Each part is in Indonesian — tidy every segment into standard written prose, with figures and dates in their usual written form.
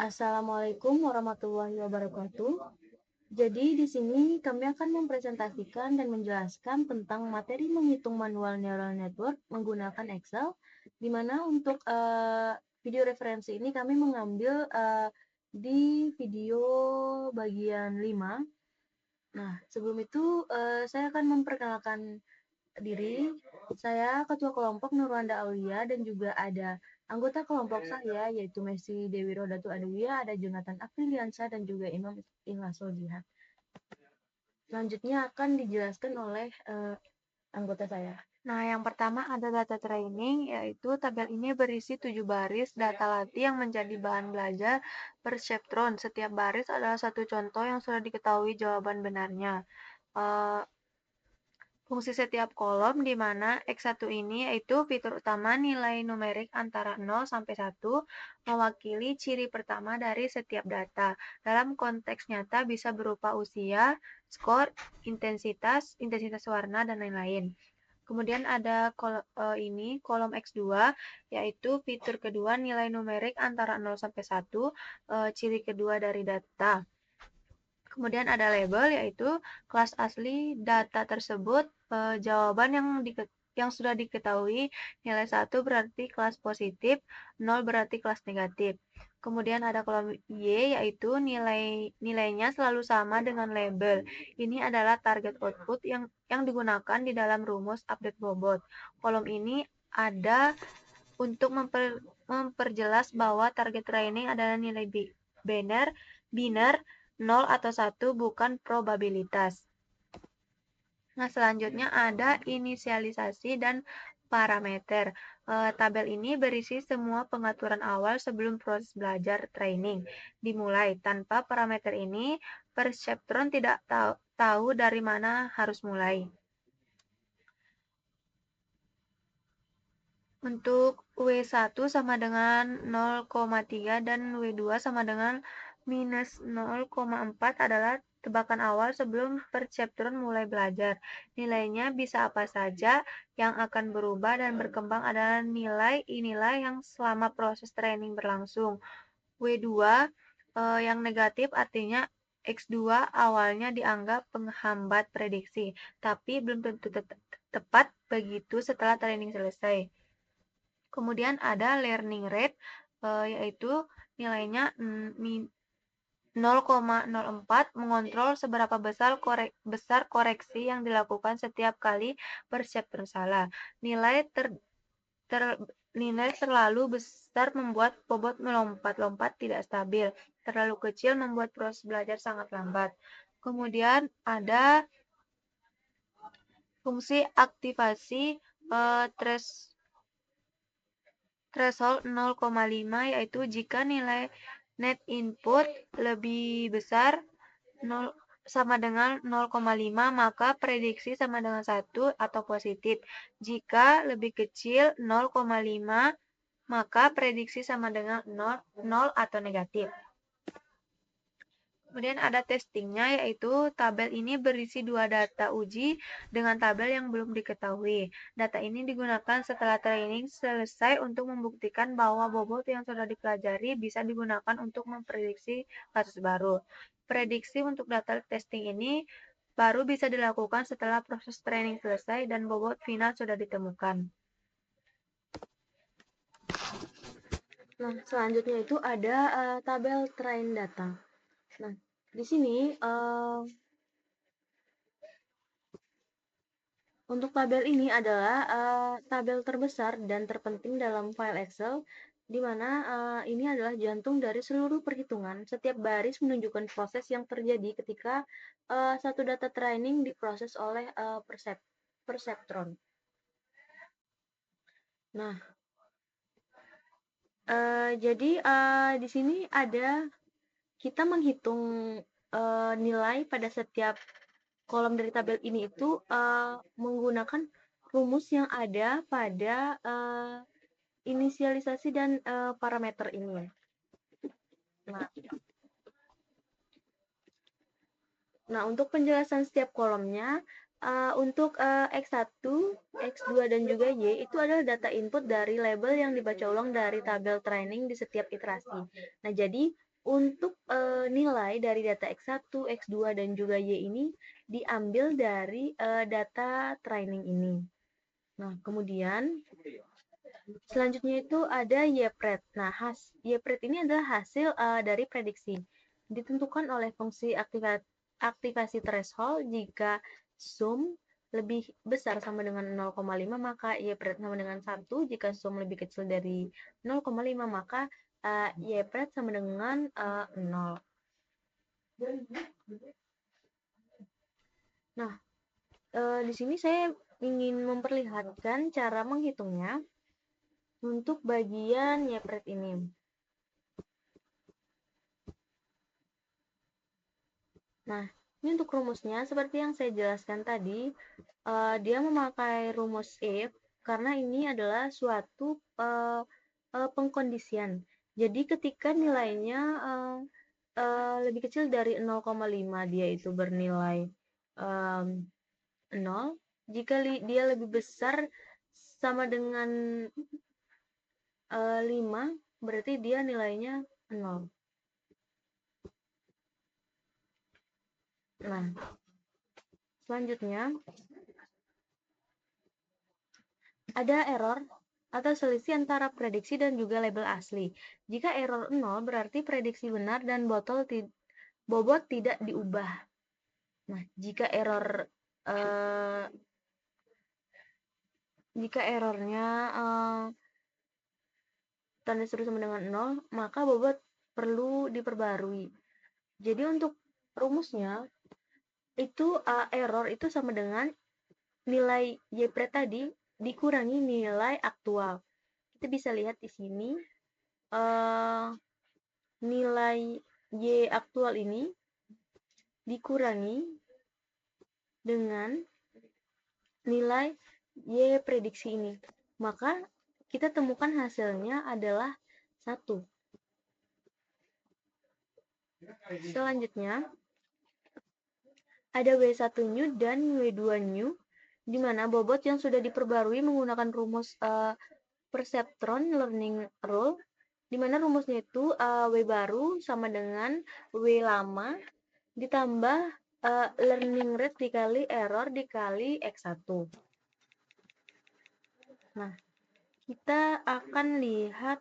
Assalamualaikum warahmatullahi wabarakatuh. Jadi di sini kami akan mempresentasikan dan menjelaskan tentang materi menghitung manual neural network menggunakan Excel, di mana untuk video referensi ini kami mengambil di video bagian 5. Nah, sebelum itu saya akan memperkenalkan diri. Saya Ketua Kelompok Nurwanda Aulia dan juga ada anggota kelompok saya yaitu Messi Dewi Rodatu Adelia, ada Jonathan Apriliansyah dan juga Imam Ilhaso Jihad. Selanjutnya akan dijelaskan oleh anggota saya. Nah, yang pertama ada data training, yaitu tabel ini berisi 7 baris data latih yang menjadi bahan belajar perceptron. Setiap baris adalah satu contoh yang sudah diketahui jawaban benarnya. Fungsi setiap kolom di mana X1 ini yaitu fitur utama nilai numerik antara 0 sampai 1 mewakili ciri pertama dari setiap data. Dalam konteks nyata bisa berupa usia, skor, intensitas warna, dan lain-lain. Kemudian ada kolom X2 yaitu fitur kedua nilai numerik antara 0 sampai 1, ciri kedua dari data. Kemudian ada label yaitu kelas asli data tersebut, jawaban yang sudah diketahui nilai 1 berarti kelas positif, 0 berarti kelas negatif. Kemudian ada kolom Y yaitu nilainya selalu sama dengan label. Ini adalah target output yang digunakan di dalam rumus update bobot. Kolom ini ada untuk memperjelas bahwa target training adalah nilai biner 0 atau 1 bukan probabilitas. Nah, selanjutnya ada inisialisasi dan parameter. Tabel ini berisi semua pengaturan awal sebelum proses belajar training dimulai. Tanpa parameter ini, perceptron tidak tahu dari mana harus mulai. Untuk W1 sama dengan 0,3 dan W2 sama dengan minus 0,4 adalah tebakan awal sebelum perceptron mulai belajar. Nilainya bisa apa saja, yang akan berubah dan berkembang adalah nilai yang selama proses training berlangsung. W2 yang negatif artinya X2 awalnya dianggap penghambat prediksi, tapi belum tentu tepat begitu setelah training selesai. Kemudian ada learning rate, yaitu nilainya 0,04 mengontrol seberapa besar koreksi yang dilakukan setiap kali perceptron salah. Nilai terlalu besar membuat bobot melompat-lompat tidak stabil. Terlalu kecil membuat proses belajar sangat lambat. Kemudian ada fungsi aktivasi threshold 0,5 yaitu jika nilai net input lebih besar sama dengan 0,5 maka prediksi sama dengan 1 atau positif. Jika lebih kecil 0,5 maka prediksi sama dengan 0 atau negatif. Kemudian ada testingnya, yaitu tabel ini berisi 2 data uji dengan tabel yang belum diketahui. Data ini digunakan setelah training selesai untuk membuktikan bahwa bobot yang sudah dipelajari bisa digunakan untuk memprediksi kasus baru. Prediksi untuk data testing ini baru bisa dilakukan setelah proses training selesai dan bobot final sudah ditemukan. Nah, selanjutnya itu ada tabel train data. Nah, di sini untuk tabel ini adalah tabel terbesar dan terpenting dalam file Excel, di mana ini adalah jantung dari seluruh perhitungan. Setiap baris menunjukkan proses yang terjadi ketika satu data training diproses oleh perceptron. Nah, jadi di sini ada kita menghitung nilai pada setiap kolom dari tabel ini itu menggunakan rumus yang ada pada inisialisasi dan parameter ini. Nah, untuk penjelasan setiap kolomnya, untuk X1, X2, dan juga Y itu adalah data input dari label yang dibaca ulang dari tabel training di setiap iterasi. Nah, jadi Untuk nilai dari data X1, X2, dan juga Y ini diambil dari data training ini. Nah, kemudian selanjutnya itu ada YPRED. Nah, YPRED ini adalah hasil dari prediksi. Ditentukan oleh fungsi aktivasi threshold. Jika sum lebih besar sama dengan 0,5 maka YPRED sama dengan 1. Jika sum lebih kecil dari 0,5 maka YPRED sama dengan 0. Nah, di sini saya ingin memperlihatkan cara menghitungnya untuk bagian YPRED ini. Nah, ini untuk rumusnya seperti yang saya jelaskan tadi, dia memakai rumus if karena ini adalah suatu pengkondisian. Jadi ketika nilainya lebih kecil dari 0,5 dia itu bernilai 0. Jika dia lebih besar sama dengan 5, berarti dia nilainya 0. Nah, selanjutnya ada error atau selisih antara prediksi dan juga label asli. Jika error 0 berarti prediksi benar dan bobot tidak diubah. Nah, jika errornya tanda seru sama dengan 0, maka bobot perlu diperbarui. Jadi untuk rumusnya itu error itu sama dengan nilai YPRED tadi dikurangi nilai aktual. Kita bisa lihat di sini nilai Y aktual ini dikurangi dengan nilai Y prediksi ini. Maka kita temukan hasilnya adalah 1. Selanjutnya ada W1 new dan W2 new, di mana bobot yang sudah diperbarui menggunakan rumus perceptron learning rule, di mana rumusnya itu W baru sama dengan W lama ditambah learning rate dikali error dikali X1. Nah, kita akan lihat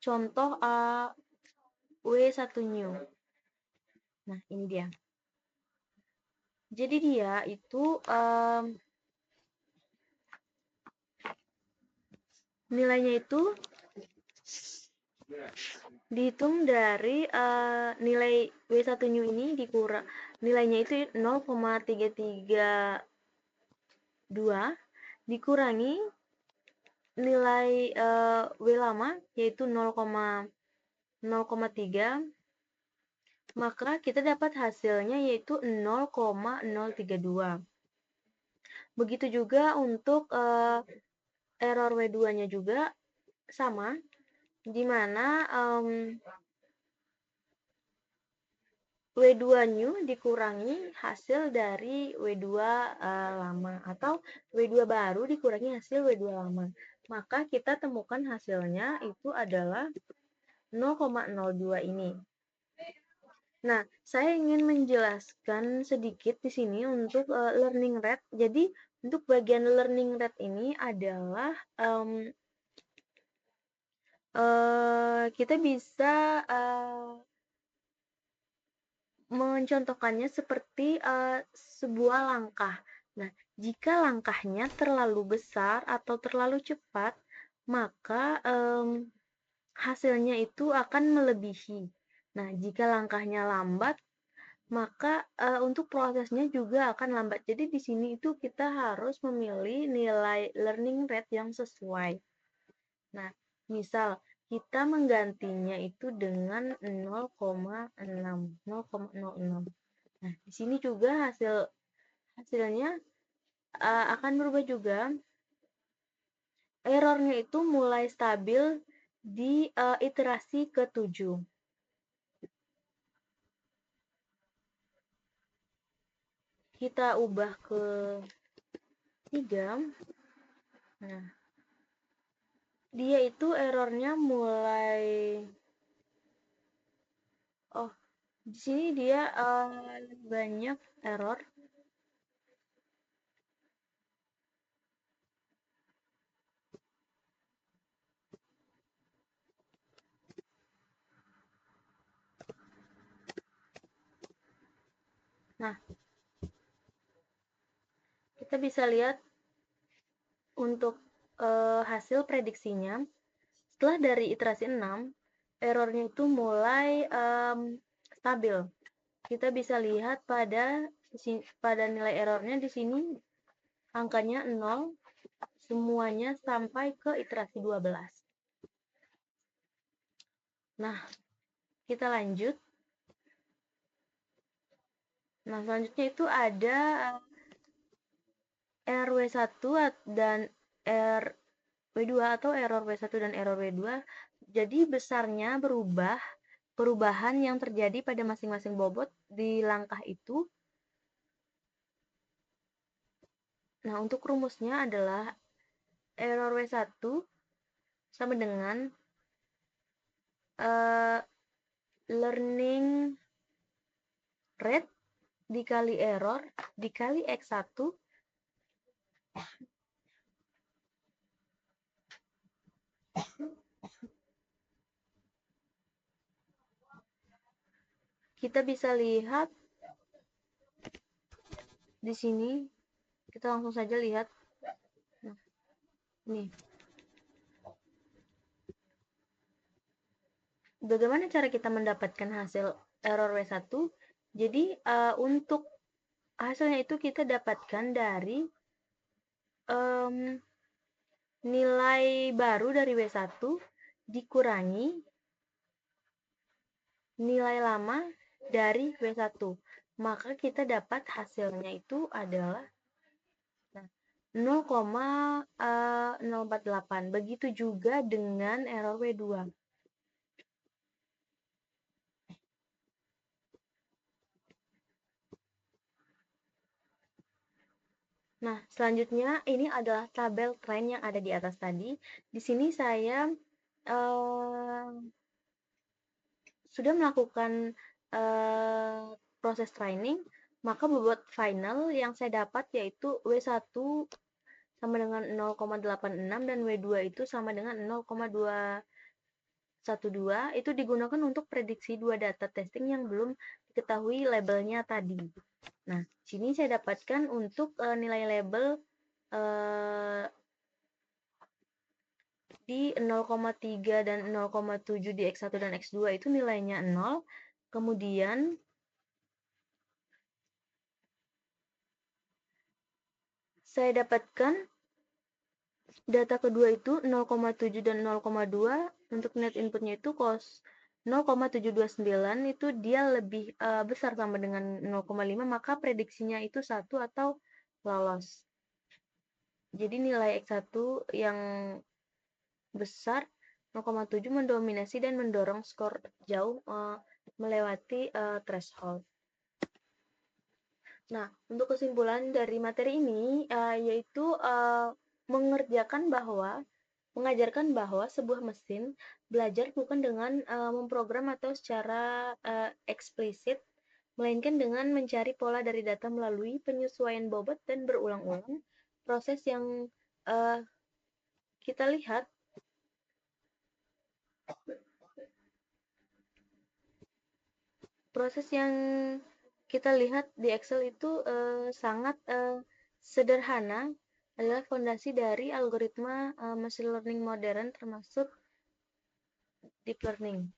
contoh W1 new. Nah, ini dia. Jadi dia itu nilainya itu dihitung dari nilai W1 new ini dikurang nilainya itu 0,332 dikurangi nilai W lama yaitu 0,3, maka kita dapat hasilnya yaitu 0,032. Begitu juga untuk error W2-nya juga sama, di mana W2 new dikurangi hasil dari W2 lama atau W2 baru dikurangi hasil W2 lama. Maka kita temukan hasilnya itu adalah 0,02 ini. Nah, saya ingin menjelaskan sedikit di sini untuk learning rate. Jadi, untuk bagian learning rate ini adalah kita bisa mencontohkannya seperti sebuah langkah. Nah, jika langkahnya terlalu besar atau terlalu cepat, maka hasilnya itu akan melebihi. Nah, jika langkahnya lambat, maka untuk prosesnya juga akan lambat. Jadi di sini itu kita harus memilih nilai learning rate yang sesuai. Nah, misal kita menggantinya itu dengan 0,6, 0,06. Nah, di sini juga hasilnya akan berubah juga. Errornya itu mulai stabil di iterasi ke-7. Kita ubah ke 3. Nah, dia itu errornya mulai Di sini dia banyak error. Nah, kita bisa lihat untuk hasil prediksinya. Setelah dari iterasi 6, errornya itu mulai stabil. Kita bisa lihat pada nilai errornya di sini angkanya 0 semuanya sampai ke iterasi 12. Nah, kita lanjut. Nah, selanjutnya itu ada RW1 dan RW2 atau error W1 dan error W2. Jadi besarnya perubahan yang terjadi pada masing-masing bobot di langkah itu. Nah, untuk rumusnya adalah error W1 sama dengan learning rate dikali error dikali X1 kita bisa lihat di sini, kita langsung saja lihat. Nah, nih. Bagaimana cara kita mendapatkan hasil error W1? Jadi untuk hasilnya itu kita dapatkan dari nilai baru dari W1 dikurangi nilai lama dari W1. Maka kita dapat hasilnya itu adalah 0,048. Begitu juga dengan error W2. Nah, selanjutnya ini adalah tabel tren yang ada di atas tadi. Di sini saya sudah melakukan proses training, maka bobot final yang saya dapat yaitu W1 sama dengan 0,86 dan W2 itu sama dengan 0,212. Itu digunakan untuk prediksi dua data testing yang belum diketahui labelnya tadi. Nah, sini saya dapatkan untuk nilai label di 0,3 dan 0,7 di X1 dan X2 itu nilainya 0. Kemudian saya dapatkan data kedua itu 0,7 dan 0,2. Untuk net inputnya itu 0,729 itu dia lebih besar sama dengan 0,5, maka prediksinya itu 1 atau lolos. Jadi nilai X1 yang besar 0,7 mendominasi dan mendorong skor jauh melewati threshold. Nah, untuk kesimpulan dari materi ini yaitu mengajarkan bahwa sebuah mesin belajar bukan dengan memprogram atau secara eksplisit, melainkan dengan mencari pola dari data melalui penyesuaian bobot dan berulang-ulang. Proses yang kita lihat di Excel itu sangat sederhana, adalah fondasi dari algoritma machine learning modern termasuk deep learning.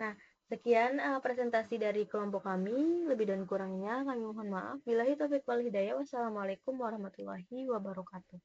Nah, sekian presentasi dari kelompok kami. Lebih dan kurangnya kami mohon maaf. Billahi taufiq wal hidayah. Wassalamualaikum warahmatullahi wabarakatuh.